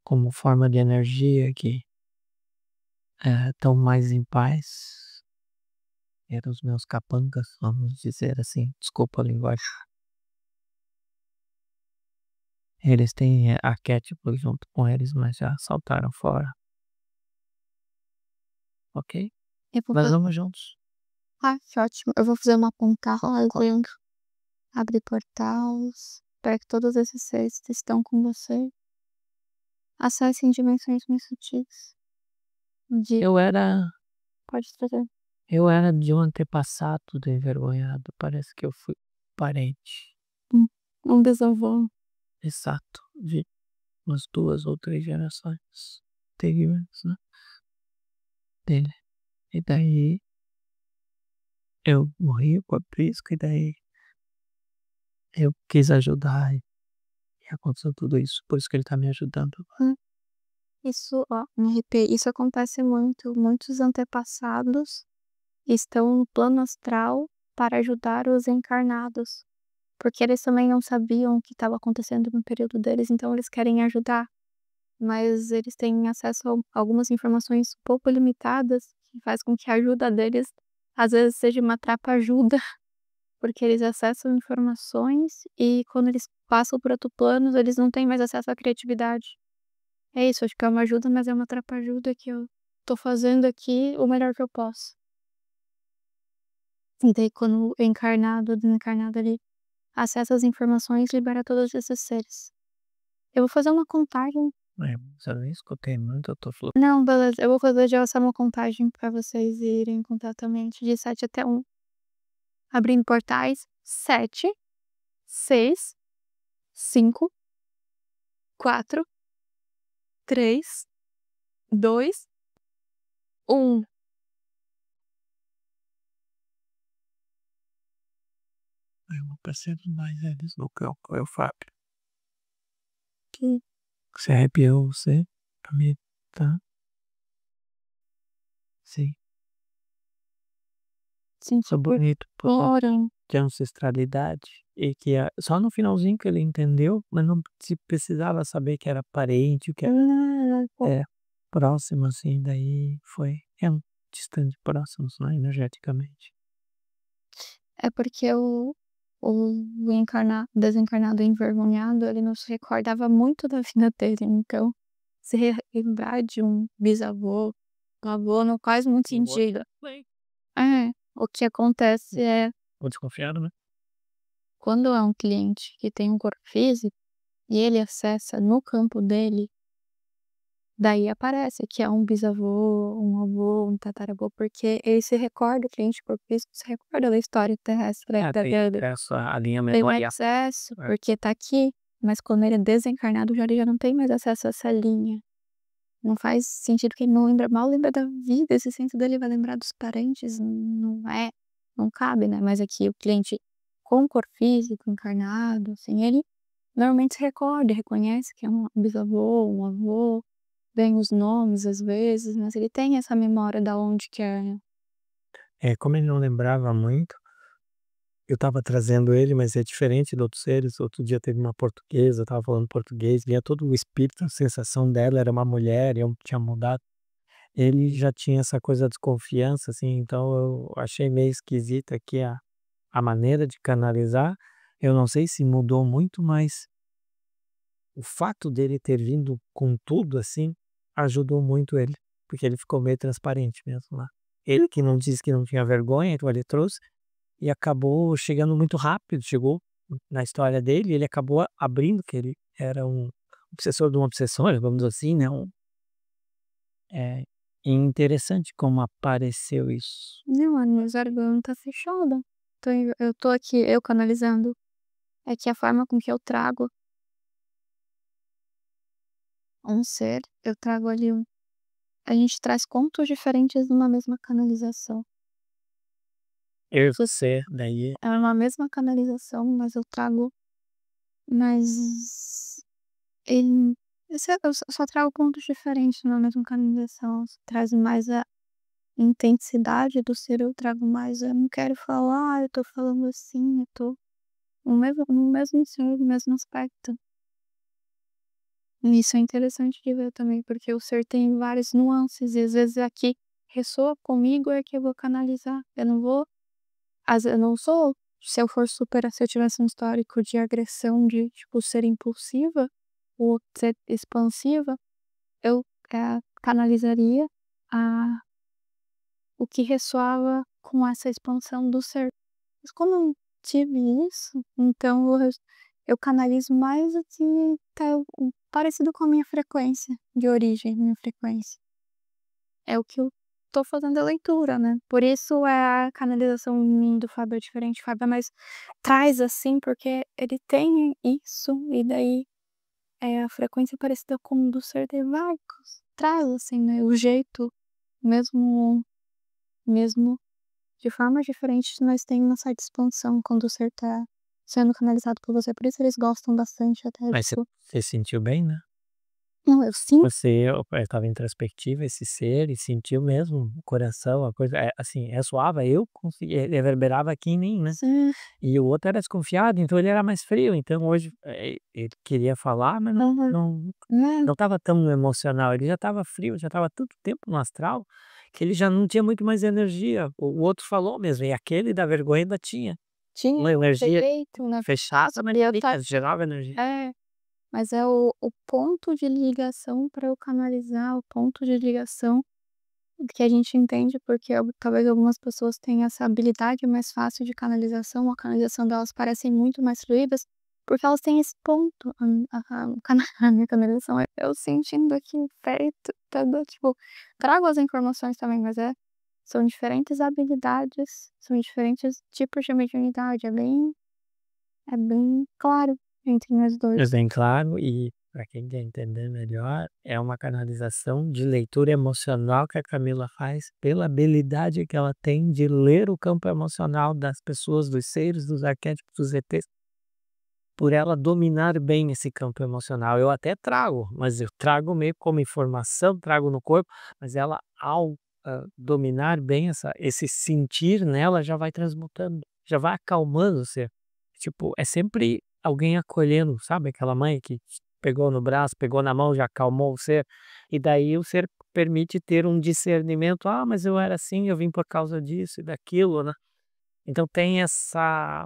como forma de energia que, estão mais em paz. Eram os meus capangas, vamos dizer assim, desculpa a linguagem. Eles têm arquétipos junto com eles, mas já saltaram fora. Ok? Eu vou Mas fa vamos juntos. que ótimo. Eu vou fazer uma contagem, abrir portais, para que todos esses seres que estão com você acessem dimensões mais sutis. De Eu era pode trazer. eu era de um antepassado do envergonhado, parece que eu fui parente Um um bisavô. exato de umas 2 ou 3 gerações anteriores, né, dele. E daí eu morri com a Prisca, e daí eu quis ajudar e aconteceu tudo isso, por isso que ele tá me ajudando agora. Hum, isso, ó, me arrepiei. Isso acontece muito. Muitos antepassados estão no plano astral para ajudar os encarnados, porque eles também não sabiam o que estava acontecendo no período deles, então eles querem ajudar, mas eles têm acesso a algumas informações um pouco limitadas, que faz com que a ajuda deles, às vezes, seja uma trapa-ajuda, porque eles acessam informações e quando eles passam por outro planos, eles não têm mais acesso à criatividade. É isso, acho que é uma ajuda, mas é uma trapa-ajuda que eu tô fazendo aqui o melhor que eu posso. E daí quando o encarnado, o desencarnado ali acessa as informações, libera todos esses seres. Eu vou fazer uma contagem. Mas eu nem escutei muito, eu tô flu Não, beleza, eu vou fazer já essa uma contagem pra vocês irem completamente de 7 até 1. Abrindo portais: 7, 6, 5, 4, 3, 2, 1. eu não percebo mais eles no campo, é o Fábio. Que Você arrepiou você? Pra mim, tá? Sim. senti Sou por bonito por conta fora. de ancestralidade e que só no finalzinho que ele entendeu, mas não se precisava saber que era parente, que era é, próximo, assim, daí foi distante próximos, né, energeticamente. É porque o desencarnado envergonhado, ele não se recordava muito da vida dele, então, se lembrar de um bisavô, um avô, não faz muito E o outro sentido. também. É, o que acontece é, Ficou desconfiado, né? quando é um cliente que tem um corpo físico, e ele acessa no campo dele, daí aparece que é um bisavô, um avô, um tataravô, porque ele se recorda, o cliente de corpo físico se recorda da história terrestre da Tem vida. acesso à linha Tem um memorial. acesso, É. porque tá aqui, mas quando ele é desencarnado, já ele já não tem mais acesso a essa linha. Não faz sentido que ele não lembra, mal lembra da vida, esse senso dele vai lembrar dos parentes, não é, não cabe, né, mas aqui o cliente com corpo físico, encarnado, assim, ele normalmente se recorda, reconhece que é um bisavô, um avô, vem os nomes às vezes, mas ele tem essa memória da onde que é. Como ele não lembrava muito, eu estava trazendo ele, mas é diferente de outros seres. Outro dia teve uma portuguesa, eu estava falando português, vinha todo o espírito, a sensação dela era uma mulher, eu tinha mudado. Ele já tinha essa coisa da desconfiança, assim, então eu achei meio esquisita aqui a maneira de canalizar. Eu não sei se mudou muito, mas o fato dele ter vindo com tudo, assim, ajudou muito ele, porque ele ficou meio transparente mesmo lá. Ele que não disse que não tinha vergonha, então ele trouxe, e acabou chegando muito rápido, chegou na história dele, ele acabou abrindo que ele era um obsessor de um obsessor, vamos dizer assim, né, é interessante como apareceu isso. Não, a minha garganta fechada. Eu tô aqui, eu canalizando. É que a forma com que eu trago um ser, eu trago ali a gente traz pontos diferentes numa mesma canalização. Eu e você, daí É uma mesma canalização, mas eu trago mais ele eu só trago pontos diferentes na mesma canalização, traz mais a intensidade do ser, eu trago mais eu não quero falar: "Ah, eu tô falando assim, eu tô" no mesmo ser, no mesmo aspecto. E isso é interessante de ver também, porque o ser tem várias nuances e às vezes aqui ressoa comigo é que eu vou canalizar, eu não vou eu não sou se eu for super se eu tivesse um histórico de agressão, de, tipo, ser impulsiva ou ser expansiva, eu, canalizaria a o que ressoava com essa expansão do ser. Mas como eu não tive isso, então eu canalizo mais o que tá parecido com a minha frequência de origem, minha frequência. É o que eu tô fazendo a leitura, né. Por isso a canalização em mim do Fábio é diferente, o Fábio é mais traz, assim, porque ele tem isso, e daí, a frequência parecida com do ser Devaicos. Traz, assim, né, o jeito, mesmo mesmo de formas diferentes, nós temos essa expansão quando o ser tá sendo canalizado por você, por isso eles gostam bastante até, mas você tipo você sentiu bem, né? não, eu sinto Você estava introspectiva, esse ser, e sentiu mesmo o coração, a coisa, assim, ressoava, eu consegui reverberava aqui em mim, né. sim, E o outro era desconfiado, então ele era mais frio, então hoje, ele queria falar, mas não aham, não né, não estava tão emocional, ele já estava frio, já estava tanto tempo no astral, que ele já não tinha muito mais energia. O outro falou mesmo, e aquele da vergonha ainda tinha tinha uma energia feito, né, fechada, mas e eu tinha, gerava energia. é. Mas é o ponto de ligação para eu canalizar, o ponto de ligação que a gente entende, porque talvez algumas pessoas tenham essa habilidade mais fácil de canalização, a canalização delas parecem muito mais fluídas, porque elas têm esse ponto, a minha canalização é eu sentindo aqui perto, toda tipo, trago as informações também, mas são diferentes habilidades, são diferentes tipos de mediunidade, é bem claro entre nós É 2. bem claro, e para quem quer entender melhor, é uma canalização de leitura emocional que a Camila faz pela habilidade que ela tem de ler o campo emocional das pessoas, dos seres, dos arquétipos, dos ETs, por ela dominar bem esse campo emocional. Eu até trago, mas eu trago meio como informação, trago no corpo, mas ela ao, dominar bem esse sentir nela, já vai transmutando, já vai acalmando o ser. Tipo, é sempre alguém acolhendo, sabe aquela mãe que pegou no braço, pegou na mão, já acalmou o ser, e daí o ser permite ter um discernimento: "Ah, mas eu era assim, eu vim por causa disso e daquilo", né. Então tem essa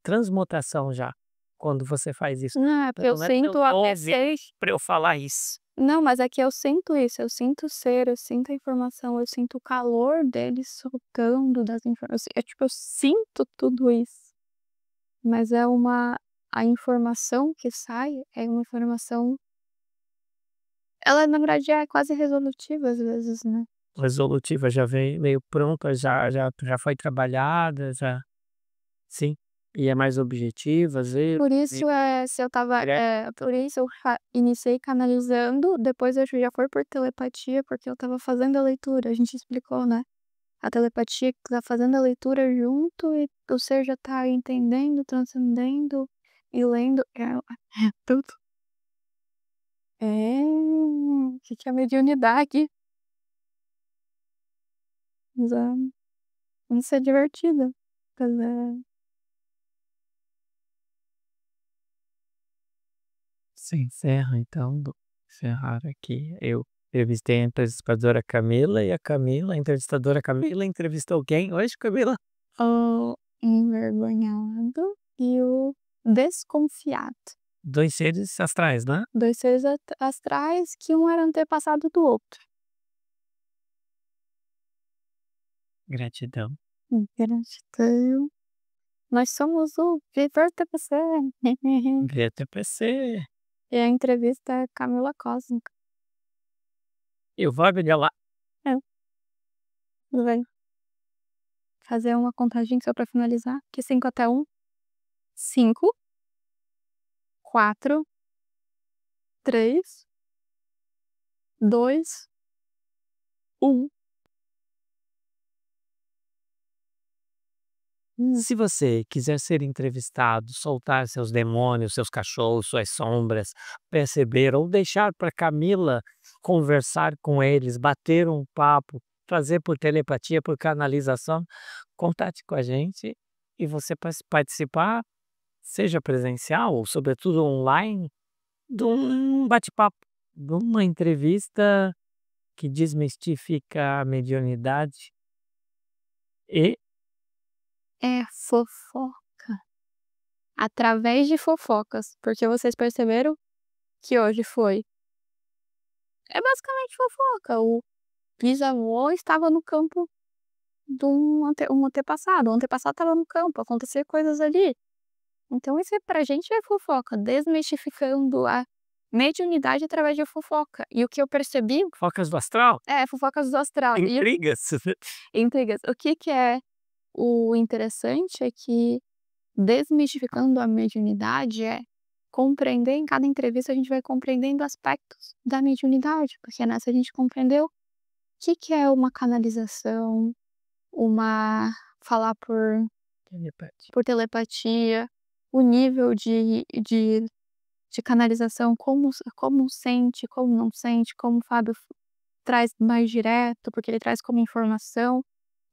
transmutação já, quando você faz isso. Não, é porque eu Não é pelo sinto até nome ser pra eu falar isso. não, mas é que eu sinto isso, eu sinto o ser, eu sinto a informação, eu sinto o calor dele soltando das informações, é tipo, eu sinto tudo isso, mas a informação que sai é uma informação ela na verdade é quase resolutiva às vezes, né. Resolutiva já vem meio pronta, já foi trabalhada, já sim. E é mais objetiva, às vezes, Por meio isso, se eu estava direto. por isso eu iniciei canalizando, depois acho que já foi por telepatia, porque eu estava fazendo a leitura, a gente explicou, né. A telepatia que tá fazendo a leitura junto e o ser já tá entendendo, transcendendo e lendo. É tudo. É, que é mediunidade. Exato. Isso é divertido. Fazer Se encerra então, encerrar aqui. Eu entrevistei a entrevistadora Camila, e a entrevistadora Camila entrevistou quem hoje, Camila? o envergonhado e o desconfiado. 2 seres astrais, né? 2 seres astrais que um era antepassado do outro. Gratidão. Gratidão. Nós somos o Viver TPC. VTPC. E a entrevista é Camila Cósmica. Eu vou abrir lá. É, vai fazer uma contagem só pra finalizar, que 5 até 1. 5, 4, 3. 2, 1. Se você quiser ser entrevistado, soltar seus demônios, seus cachorros, suas sombras, perceber ou deixar para Camila conversar com eles, bater um papo, fazer por telepatia, por canalização, contate com a gente e você participar, seja presencial ou sobretudo online, de um bate-papo, de uma entrevista que desmistifica a mediunidade e É fofoca. Através de fofocas, porque vocês perceberam que hoje foi é basicamente fofoca, o bisavô estava no campo de um antepassado, o antepassado estava no campo, acontecer coisas ali. Então isso pra gente é fofoca, desmistificando a mediunidade através de fofoca. E o que eu percebi focas do astral, fofocas do astral. E intrigas. intrigas. O que é o interessante é que desmistificando a mediunidade é compreender, em cada entrevista a gente vai compreendendo aspectos da mediunidade, porque nessa a gente compreendeu o que é uma canalização, uma falar por telepatia, o nível de canalização, como sente, como não sente, como o Fábio traz mais direto, porque ele traz como informação.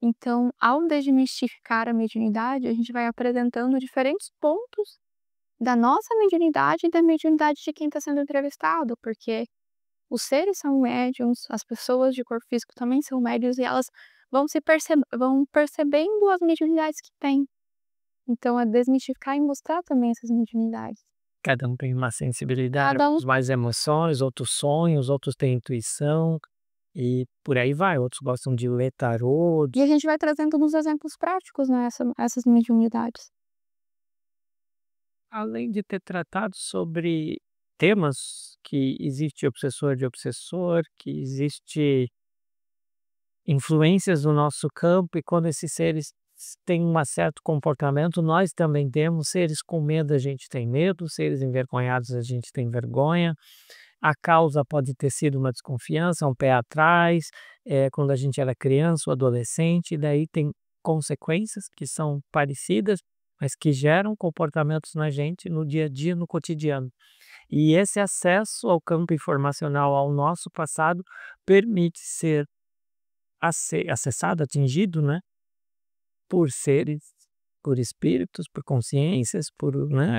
Então, ao desmistificar a mediunidade, a gente vai apresentando diferentes pontos da nossa mediunidade e da mediunidade de quem está sendo entrevistado, porque os seres são médiums, as pessoas de corpo físico também são médiums e elas vão percebendo as mediunidades que têm. Então, é desmistificar e mostrar também essas mediunidades. Cada um tem uma sensibilidade, Cada um uns mais emoções, outros sonhos, outros têm intuição e por aí vai. Outros gostam de ler tarô. E a gente vai trazendo nos exemplos práticos, né, essas mediunidades. Além de ter tratado sobre temas que existe obsessor de obsessor, que existe influências no nosso campo e quando esses seres têm um certo comportamento, nós também temos. Seres com medo, a gente tem medo, seres envergonhados, a gente tem vergonha. A causa pode ter sido uma desconfiança, um pé atrás, quando a gente era criança ou adolescente, e daí tem consequências que são parecidas, mas que geram comportamentos na gente no dia a dia, no cotidiano. E esse acesso ao campo informacional, ao nosso passado, permite ser acessado, atingido, né, por seres, por espíritos, por consciências, por, né,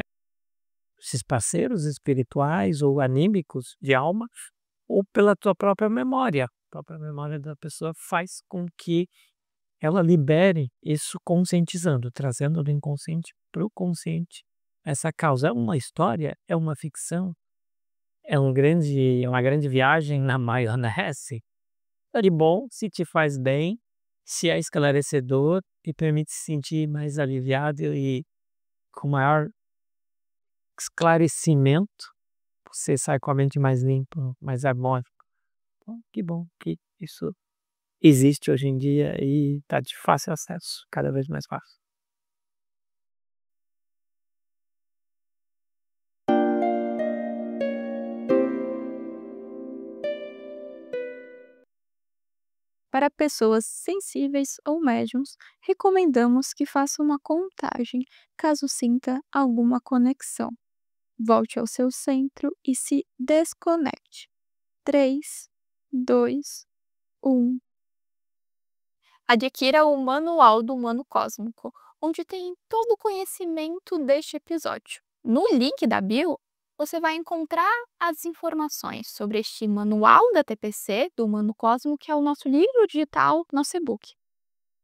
esses parceiros espirituais ou anímicos de alma, ou pela tua própria memória. A própria memória da pessoa faz com que ela libere isso conscientizando, trazendo do inconsciente para o consciente. Essa causa é uma história, é uma ficção, é uma grande viagem na maionese. É de bom, se te faz bem, se é esclarecedor e permite se sentir mais aliviado e com maior esclarecimento, você sai com a mente mais limpa, mais harmônica. Que bom que isso existe hoje em dia e está de fácil acesso, cada vez mais fácil. Para pessoas sensíveis ou médiums, recomendamos que faça uma contagem caso sinta alguma conexão. Volte ao seu centro e se desconecte. 3, 2, 1. Adquira o Manual do Humano Cósmico, onde tem todo o conhecimento deste episódio. No link da bio, você vai encontrar as informações sobre este manual da TPC, do Humano Cósmico, que é o nosso livro digital, nosso e-book.